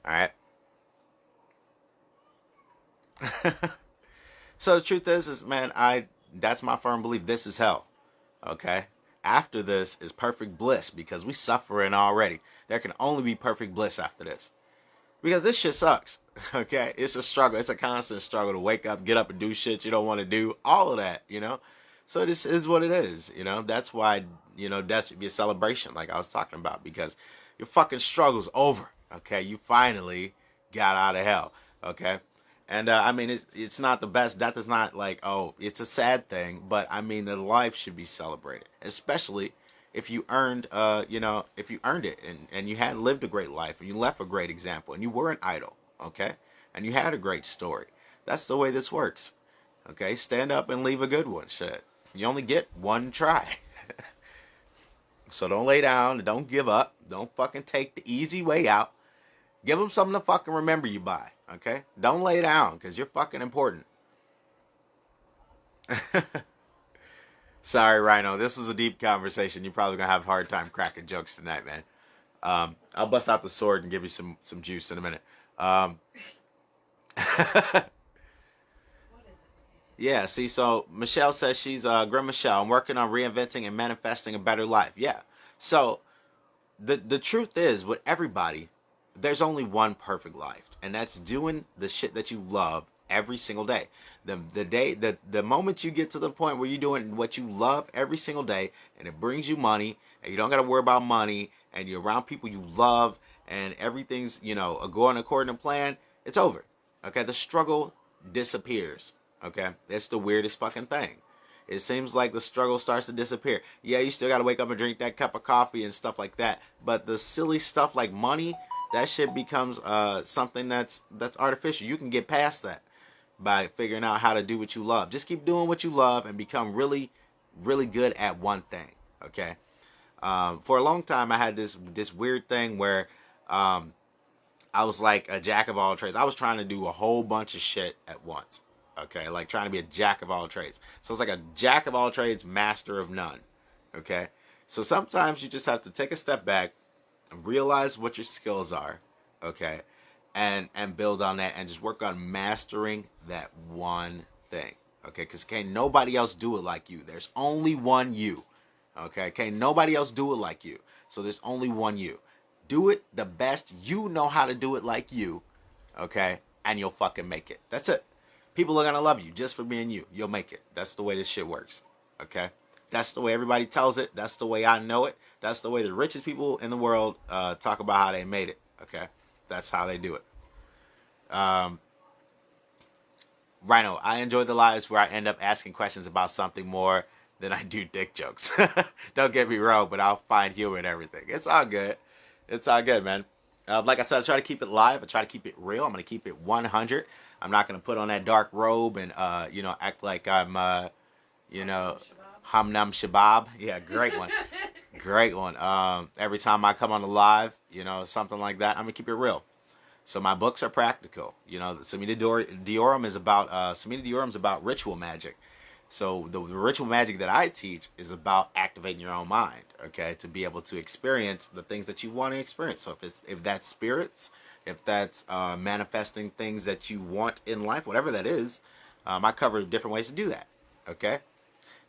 All right. So the truth is man, that's my firm belief. This is hell. Okay. After this is perfect bliss because we suffering already. There can only be perfect bliss after this. Because this shit sucks. Okay? It's a struggle. It's a constant struggle to wake up, get up and do shit you don't want to do. All of that, you know? So this is what it is, you know? That's why, death should be a celebration, like I was talking about, because your fucking struggle's over. Okay? You finally got out of hell. Okay? And I mean, it's not the best. Death is not like, oh, it's a sad thing, but I mean, the life should be celebrated, especially if you earned, if you earned it and you had lived a great life and you left a great example and you weren't idle, okay, and you had a great story. That's the way this works. Okay, stand up and leave a good one. Shit, you only get one try. So don't lay down and don't give up. Don't fucking take the easy way out. Give them something to fucking remember you by. Okay? Don't lay down because you're fucking important. Sorry, Rhino. This was a deep conversation. You're probably going to have a hard time cracking jokes tonight, man. I'll bust out the sword and give you some juice in a minute. Yeah, see, so Michelle says she's Grim Michelle. I'm working on reinventing and manifesting a better life. Yeah. So the truth is, with everybody, there's only one perfect life, and that's doing the shit that you love every single day. The moment you get to the point where you're doing what you love every single day, and it brings you money, and you don't got to worry about money, and you're around people you love, and everything's going according to plan, it's over. Okay, the struggle disappears. Okay, that's the weirdest fucking thing. It seems like the struggle starts to disappear. Yeah, you still got to wake up and drink that cup of coffee and stuff like that, but the silly stuff like money, that shit becomes something that's artificial. You can get past that by figuring out how to do what you love. Just keep doing what you love and become really, really good at one thing. Okay. For a long time, I had this weird thing where I was like a jack of all trades. I was trying to do a whole bunch of shit at once. Okay, like trying to be a jack of all trades. So it's like a jack of all trades, master of none. Okay. So sometimes you just have to take a step back and realize what your skills are, okay, and build on that and just work on mastering that one thing, okay, because can't nobody else do it like you. There's only one you, okay, can't nobody else do it like you, so there's only one you. Do it the best you know how to do it like you, okay, and you'll fucking make it. That's it. People are gonna love you just for being you. You'll make it. That's the way this shit works, okay. That's the way everybody tells it. That's the way I know it. That's the way the richest people in the world talk about how they made it. Okay, that's how they do it. Rhino, I enjoy the lives where I end up asking questions about something more than I do dick jokes. Don't get me wrong, but I'll find humor in everything. It's all good. It's all good, man. Like I said, I try to keep it live. I try to keep it real. I'm going to keep it 100. I'm not going to put on that dark robe and, act like I'm, Hamnam Shabab. Yeah, great one. Great one. Every time I come on the live, something like that, I'm going to keep it real. So my books are practical. Samita Diorum is about ritual magic. So the ritual magic that I teach is about activating your own mind, okay, to be able to experience the things that you want to experience. So if that's spirits, if that's manifesting things that you want in life, whatever that is, I cover different ways to do that, okay?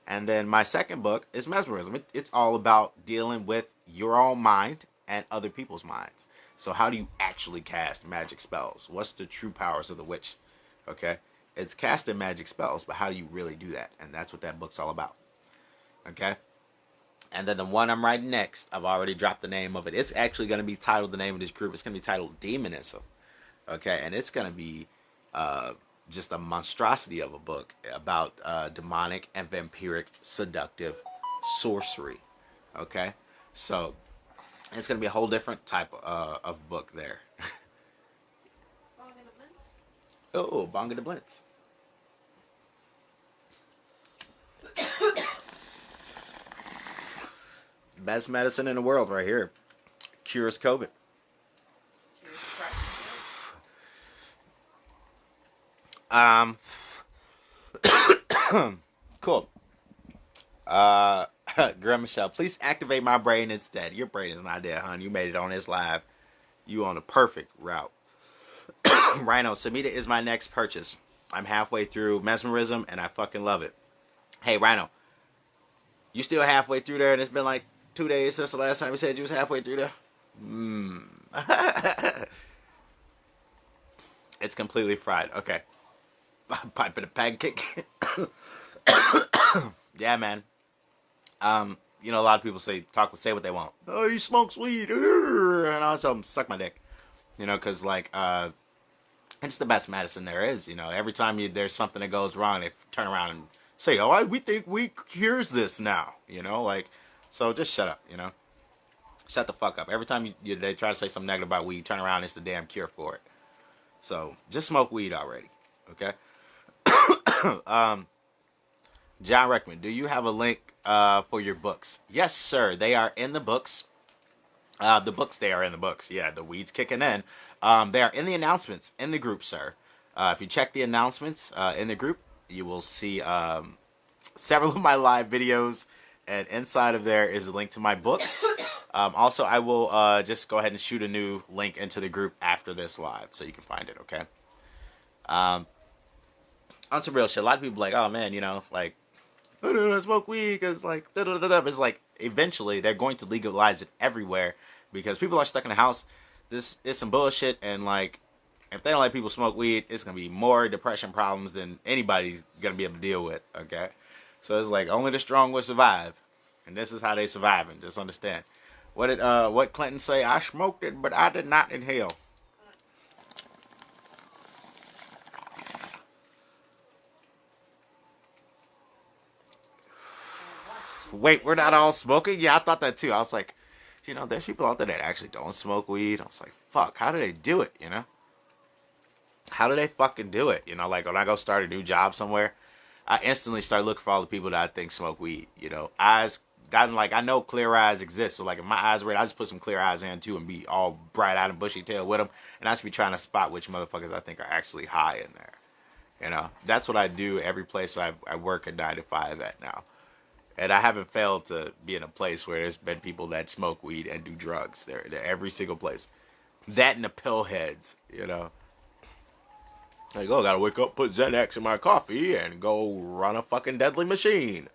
And then my second book is Mesmerism. It's all about dealing with your own mind and other people's minds. So how do you actually cast magic spells? What's the true powers of the witch, okay? It's casting magic spells, but how do you really do that? And that's what that book's all about. Okay? And then the one I'm writing next, I've already dropped the name of it. It's actually going to be titled, the name of this group, it's going to be titled Demonism. Okay? And it's going to be just a monstrosity of a book about demonic and vampiric seductive sorcery. Okay? So, it's going to be a whole different type of book there. Oh, Bonga de Blintz. Best medicine in the world right here. Cures COVID. Cool. Girl Michelle, please activate my brain instead. Your brain is not dead, hon. You made it on this live. You on the perfect route. Rhino, Samita is my next purchase. I'm halfway through Mesmerism, and I fucking love it. Hey, Rhino, you still halfway through there, and it's been like 2 days since the last time you said you was halfway through there? It's completely fried. Okay. Pipe in a pancake. Yeah, man. You know, a lot of people say what they want. Oh, he smokes weed, and I tell them suck my dick. You know, because like it's the best medicine there is. You know, every time there's something that goes wrong, they turn around and say, "Oh, we think we cures this now." You know, like so. Just shut up. You know, shut the fuck up. Every time they try to say something negative about weed, turn around, it's the damn cure for it. So just smoke weed already. Okay. John Reckman, do you have a link for your books? Yes, sir. They are in the books. They are in the books. Yeah, the weed's kicking in. They are in the announcements in the group, sir. If you check the announcements in the group, you will see several of my live videos. And inside of there is a link to my books. Also, I will just go ahead and shoot a new link into the group after this live so you can find it, okay? On some real shit. A lot of people are like, oh man, you know, like, I don't smoke weed because like, it's like, eventually they're going to legalize it everywhere because people are stuck in the house. This is some bullshit, and like, if they don't let people smoke weed, it's going to be more depression problems than anybody's going to be able to deal with, okay? So it's like, only the strong will survive. And this is how they survive, and just understand. What Clinton say? I smoked it, but I did not inhale. Wait, we're not all smoking? Yeah, I thought that too. I was like, you know, there's people out there that actually don't smoke weed. I was like, fuck, how do they do it, you know? How do they fucking do it? You know, like when I go start a new job somewhere, I instantly start looking for all the people that I think smoke weed. You know, eyes, I'm like, I know clear eyes exist. So like if my eyes red, I just put some clear eyes in too and be all bright eyed and bushy tailed with them. And I just be trying to spot which motherfuckers I think are actually high in there. You know, that's what I do every place I work a 9 to 5 at now. And I haven't failed to be in a place where there's been people that smoke weed and do drugs. They're every single place. That and the pill heads, you know. Like, oh, gotta wake up, put Xanax in my coffee, and go run a fucking deadly machine.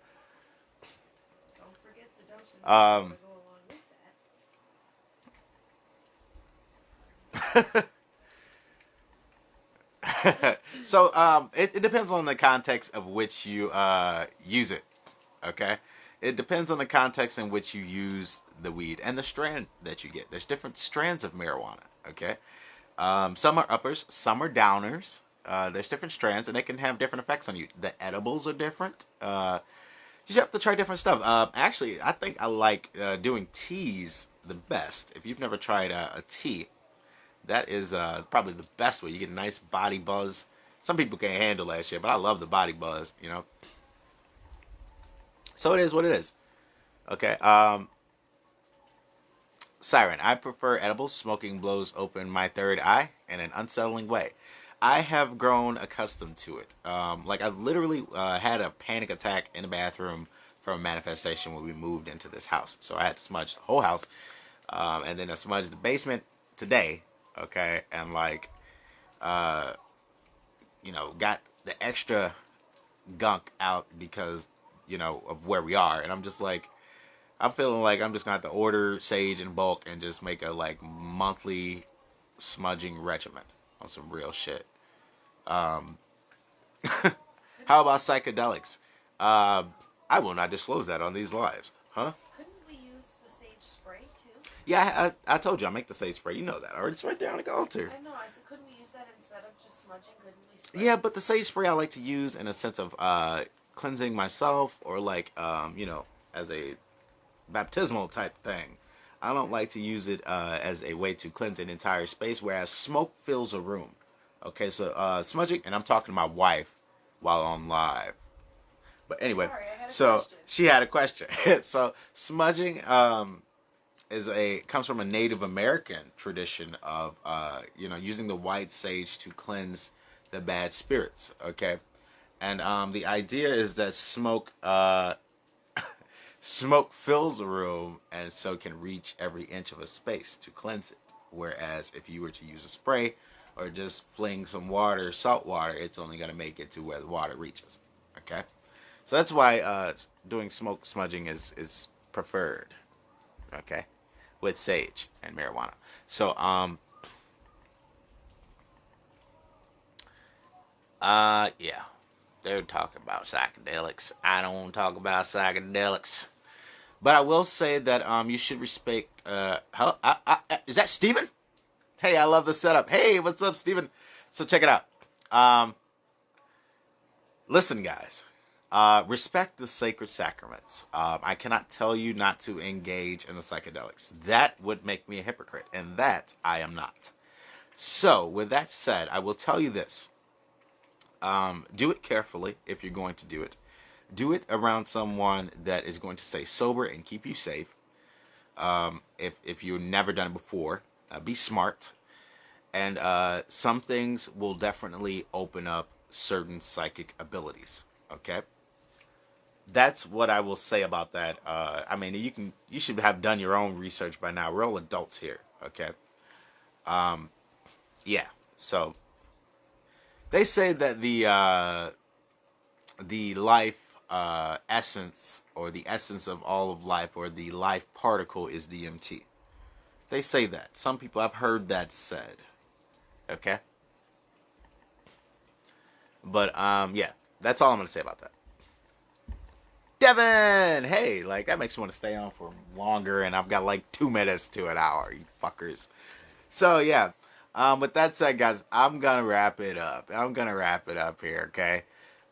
Don't forget the dose of um, to go along with that. So, it depends on the context of which you use it. Okay, it depends on the context in which you use the weed and the strand that you get. There's different strands of marijuana. Okay, some are uppers, some are downers. There's different strands, and they can have different effects on you. The edibles are different. You have to try different stuff. Actually, I think I like doing teas the best. If you've never tried a tea, that is probably the best way. You get a nice body buzz. Some people can't handle that shit, but I love the body buzz, you know. So it is what it is. Okay. Siren, I prefer edibles. Smoking blows open my third eye in an unsettling way. I have grown accustomed to it. Like I literally had a panic attack in the bathroom from a manifestation when we moved into this house. So I had to smudge the whole house, and then I smudged the basement today. Okay, and like, you know, got the extra gunk out because you know of where we are, and I'm just like, I'm feeling like I'm just gonna have to order sage in bulk and just make a like monthly smudging regimen on some real shit. How about psychedelics? Uh, I will not disclose that on these lives, huh? Couldn't we use the sage spray too? Yeah, I told you I make the sage spray. You know that. It's right there on the altar. I know. I said, couldn't we use that instead of just smudging? Couldn't we spray? Yeah, but the sage spray I like to use in a sense of cleansing myself or like you know, as a baptismal type thing. I don't like to use it as a way to cleanse an entire space, whereas smoke fills a room. Okay, so smudging, and I'm talking to my wife while on live. But anyway, Sorry, I had a so question. she had a question. So smudging comes from a Native American tradition of you know, using the white sage to cleanse the bad spirits. Okay, and the idea is that smoke fills a room and so can reach every inch of a space to cleanse it. Whereas if you were to use a spray or just fling some water, salt water, it's only going to make it to where the water reaches. Okay? So that's why doing smoke smudging is preferred. Okay? With sage and marijuana. So, yeah. They're talking about psychedelics. I don't talk about psychedelics. But I will say that you should respect. Is that Steven? Hey, I love the setup. Hey, what's up, Steven? So check it out. Um, Listen, guys. Respect the sacred sacraments. I cannot tell you not to engage in the psychedelics. That would make me a hypocrite, and that I am not. So, with that said, I will tell you this. Do it carefully if you're going to do it. Do it around someone that is going to stay sober and keep you safe. If you've never done it before, be smart. And some things will definitely open up certain psychic abilities. Okay, that's what I will say about that. I mean, you should have done your own research by now. We're all adults here. Okay, yeah. So they say that the life essence, or the essence of all of life, or the life particle, is DMT. They say that. Some people, I've heard that said. Okay, but yeah, that's all I'm gonna say about that. Devin, hey, like that makes me want to stay on for longer, and I've got like 2 minutes to an hour, you fuckers. So yeah, with that said, guys, I'm gonna wrap it up. I'm gonna wrap it up here, okay?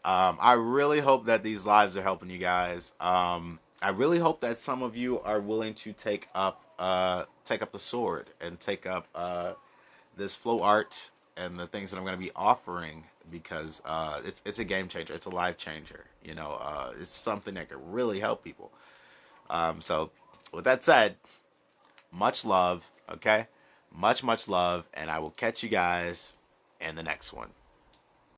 I really hope that these lives are helping you guys. I really hope that some of you are willing to take up the sword and take up this flow art and the things that I'm going to be offering, because it's a game changer. It's a life changer. You know, it's something that could really help people. So, with that said, much love. Okay, much love, and I will catch you guys in the next one.